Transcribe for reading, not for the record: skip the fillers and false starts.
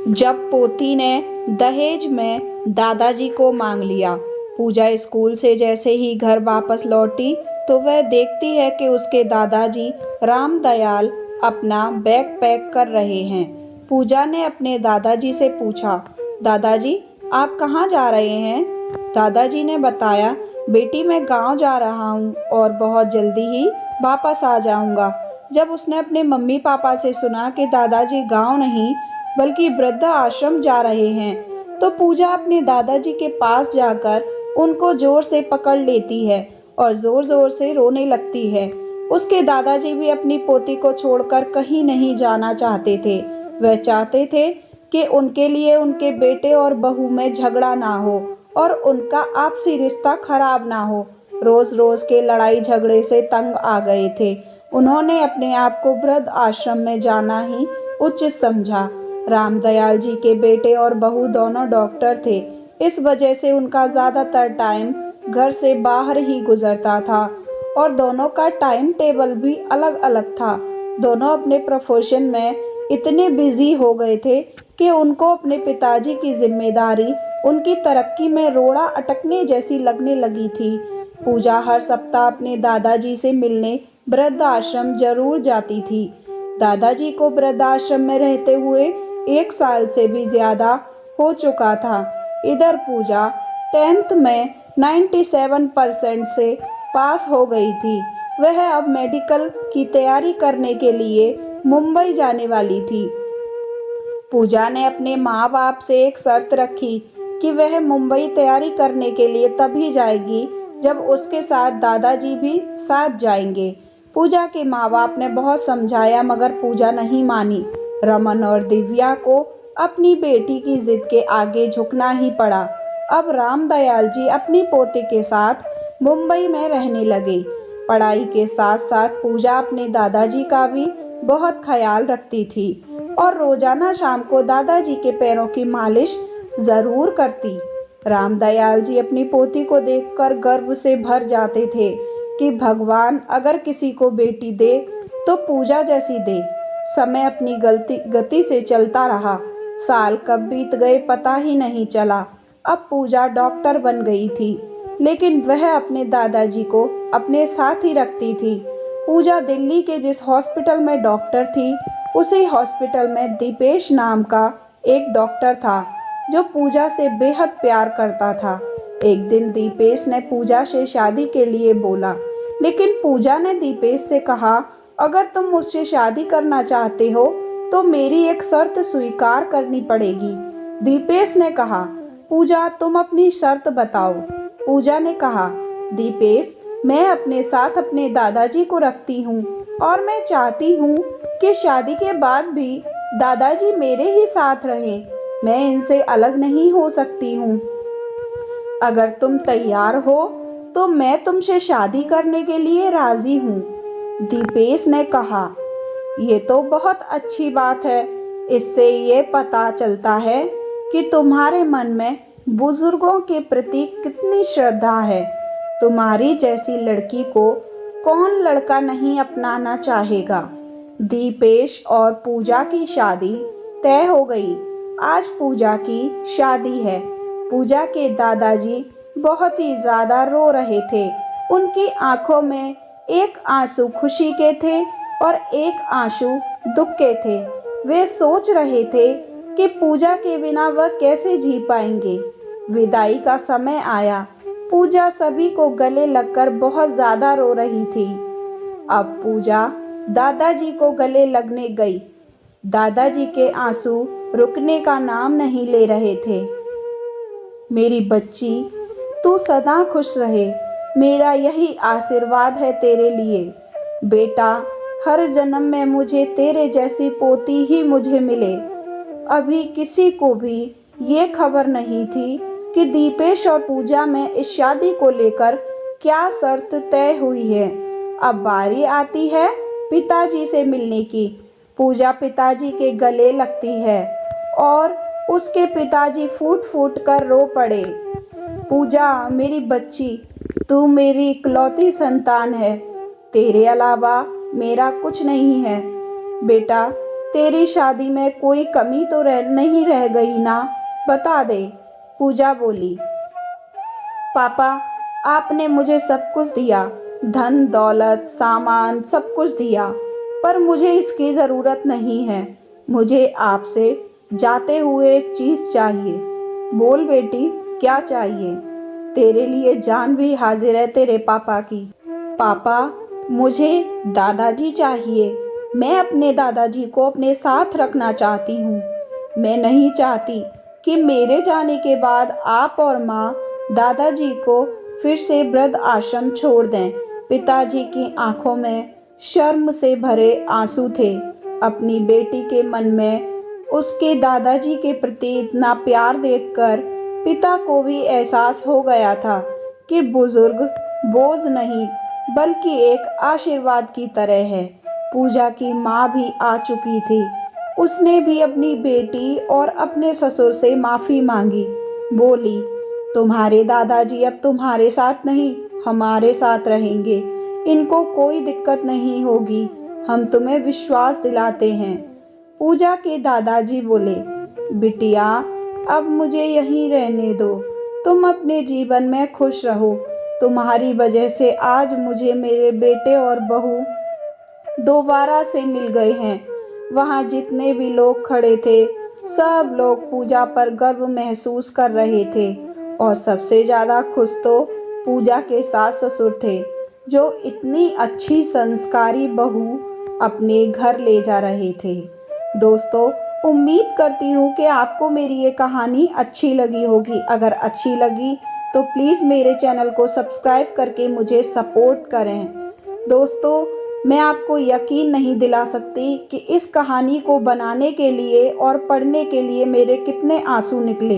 जब पोती ने दहेज में दादाजी को मांग लिया। पूजा स्कूल से जैसे ही घर वापस लौटी तो वह देखती है कि उसके दादाजी रामदयाल अपना बैग पैक कर रहे हैं। पूजा ने अपने दादाजी से पूछा, दादाजी आप कहाँ जा रहे हैं? दादाजी ने बताया, बेटी मैं गांव जा रहा हूँ और बहुत जल्दी ही वापस आ जाऊँगा। जब उसने अपने मम्मी पापा से सुना कि दादाजी गांव नहीं बल्कि वृद्ध आश्रम जा रहे हैं तो पूजा अपने दादाजी के पास जाकर उनको जोर से पकड़ लेती है और जोर जोर से रोने लगती है। उसके दादाजी भी अपनी पोती को छोड़कर कहीं नहीं जाना चाहते थे। वह चाहते थे कि उनके लिए उनके बेटे और बहू में झगड़ा ना हो और उनका आपसी रिश्ता खराब ना हो। रोज रोज के लड़ाई झगड़े से तंग आ गए थे। उन्होंने अपने आप को वृद्ध आश्रम में जाना ही उचित समझा। रामदयाल जी के बेटे और बहू दोनों डॉक्टर थे। इस वजह से उनका ज़्यादातर टाइम घर से बाहर ही गुजरता था और दोनों का टाइम टेबल भी अलग अलग था। दोनों अपने प्रोफेशन में इतने बिजी हो गए थे कि उनको अपने पिताजी की जिम्मेदारी उनकी तरक्की में रोड़ा अटकने जैसी लगने लगी थी। पूजा हर सप्ताह अपने दादाजी से मिलने वृद्ध आश्रम जरूर जाती थी। दादाजी को वृद्ध आश्रम में रहते हुए 1 साल से भी ज़्यादा हो चुका था। इधर पूजा 10th में 97% से पास हो गई थी। वह अब मेडिकल की तैयारी करने के लिए मुंबई जाने वाली थी। पूजा ने अपने माँ बाप से एक शर्त रखी कि वह मुंबई तैयारी करने के लिए तभी जाएगी जब उसके साथ दादाजी भी साथ जाएंगे। पूजा के माँ बाप ने बहुत समझाया मगर पूजा नहीं मानी। रमन और दिव्या को अपनी बेटी की जिद के आगे झुकना ही पड़ा। अब रामदयाल जी अपनी पोते के साथ मुंबई में रहने लगे। पढ़ाई के साथ साथ पूजा अपने दादाजी का भी बहुत ख्याल रखती थी और रोजाना शाम को दादाजी के पैरों की मालिश जरूर करती। रामदयाल जी अपनी पोती को देखकर गर्व से भर जाते थे कि भगवान अगर किसी को बेटी दे तो पूजा जैसी दे। समय अपनी गति से चलता रहा। साल कब बीत गए पता ही नहीं चला। अब पूजा डॉक्टर बन गई थी लेकिन वह अपने दादाजी को अपने साथ ही रखती थी। पूजा दिल्ली के जिस हॉस्पिटल में डॉक्टर थी उसी हॉस्पिटल में दीपेश नाम का एक डॉक्टर था जो पूजा से बेहद प्यार करता था। एक दिन दीपेश ने पूजा से शादी के लिए बोला लेकिन पूजा ने दीपेश से कहा, अगर तुम मुझसे शादी करना चाहते हो तो मेरी एक शर्त स्वीकार करनी पड़ेगी। दीपेश ने कहा, पूजा तुम अपनी शर्त बताओ। पूजा ने कहा, दीपेश मैं अपने साथ अपने दादाजी को रखती हूँ और मैं चाहती हूँ कि शादी के बाद भी दादाजी मेरे ही साथ रहें। मैं इनसे अलग नहीं हो सकती हूँ। अगर तुम तैयार हो तो मैं तुमसे शादी करने के लिए राजी हूँ। दीपेश ने कहा, ये तो बहुत अच्छी बात है। इससे ये पता चलता है कि तुम्हारे मन में बुजुर्गों के प्रति कितनी श्रद्धा है। तुम्हारी जैसी लड़की को कौन लड़का नहीं अपनाना चाहेगा। दीपेश और पूजा की शादी तय हो गई। आज पूजा की शादी है। पूजा के दादाजी बहुत ही ज़्यादा रो रहे थे। उनकी आंखों में एक आंसू खुशी के थे और एक आंसू दुख के थे। वे सोच रहे थे कि पूजा के बिना वह कैसे जी पाएंगे। विदाई का समय आया। पूजा सभी को गले लगकर बहुत ज़्यादा रो रही थी। अब पूजा दादाजी को गले लगने गई। दादाजी के आंसू रुकने का नाम नहीं ले रहे थे। मेरी बच्ची तू सदा खुश रहे, मेरा यही आशीर्वाद है तेरे लिए। बेटा हर जन्म में मुझे तेरे जैसी पोती ही मुझे मिले। अभी किसी को भी ये खबर नहीं थी कि दीपेश और पूजा में इस शादी को लेकर क्या शर्त तय हुई है। अब बारी आती है पिताजी से मिलने की। पूजा पिताजी के गले लगती है और उसके पिताजी फूट फूट कर रो पड़े। पूजा मेरी बच्ची, तू मेरी इकलौती संतान है। तेरे अलावा मेरा कुछ नहीं है। बेटा तेरी शादी में कोई कमी तो नहीं रह गई ना, बता दे। पूजा बोली, पापा आपने मुझे सब कुछ दिया, धन दौलत सामान सब कुछ दिया, पर मुझे इसकी ज़रूरत नहीं है। मुझे आपसे जाते हुए एक चीज़ चाहिए। बोल बेटी, क्या चाहिए? तेरे लिए जान भी हाजिर है तेरे पापा की। पापा मुझे दादाजी चाहिए। मैं अपने दादाजी को अपने साथ रखना चाहती हूँ। मैं नहीं चाहती कि मेरे जाने के बाद आप और माँ दादाजी को फिर से वृद्ध आश्रम छोड़ दें। पिताजी की आंखों में शर्म से भरे आंसू थे। अपनी बेटी के मन में उसके दादाजी के प्रति इतना प्यार देखकर पिता को भी एहसास हो गया था कि बुजुर्ग बोझ नहीं बल्कि एक आशीर्वाद की तरह है। पूजा की माँ भी आ चुकी थी। उसने भी अपनी बेटी और अपने ससुर से माफ़ी मांगी। बोली, तुम्हारे दादाजी अब तुम्हारे साथ नहीं, हमारे साथ रहेंगे। इनको कोई दिक्कत नहीं होगी, हम तुम्हें विश्वास दिलाते हैं। पूजा के दादाजी बोले, बिटिया अब मुझे यहीं रहने दो। तुम अपने जीवन में खुश रहो। तुम्हारी वजह से आज मुझे मेरे बेटे और बहू दोबारा से मिल गए हैं। वहाँ जितने भी लोग खड़े थे, सब लोग पूजा पर गर्व महसूस कर रहे थे और सबसे ज़्यादा खुश तो पूजा के सास ससुर थे, जो इतनी अच्छी संस्कारी बहू अपने घर ले जा रहे थे। दोस्तों, उम्मीद करती हूँ कि आपको मेरी ये कहानी अच्छी लगी होगी। अगर अच्छी लगी तो प्लीज़ मेरे चैनल को सब्सक्राइब करके मुझे सपोर्ट करें। दोस्तों, मैं आपको यकीन नहीं दिला सकती कि इस कहानी को बनाने के लिए और पढ़ने के लिए मेरे कितने आंसू निकले।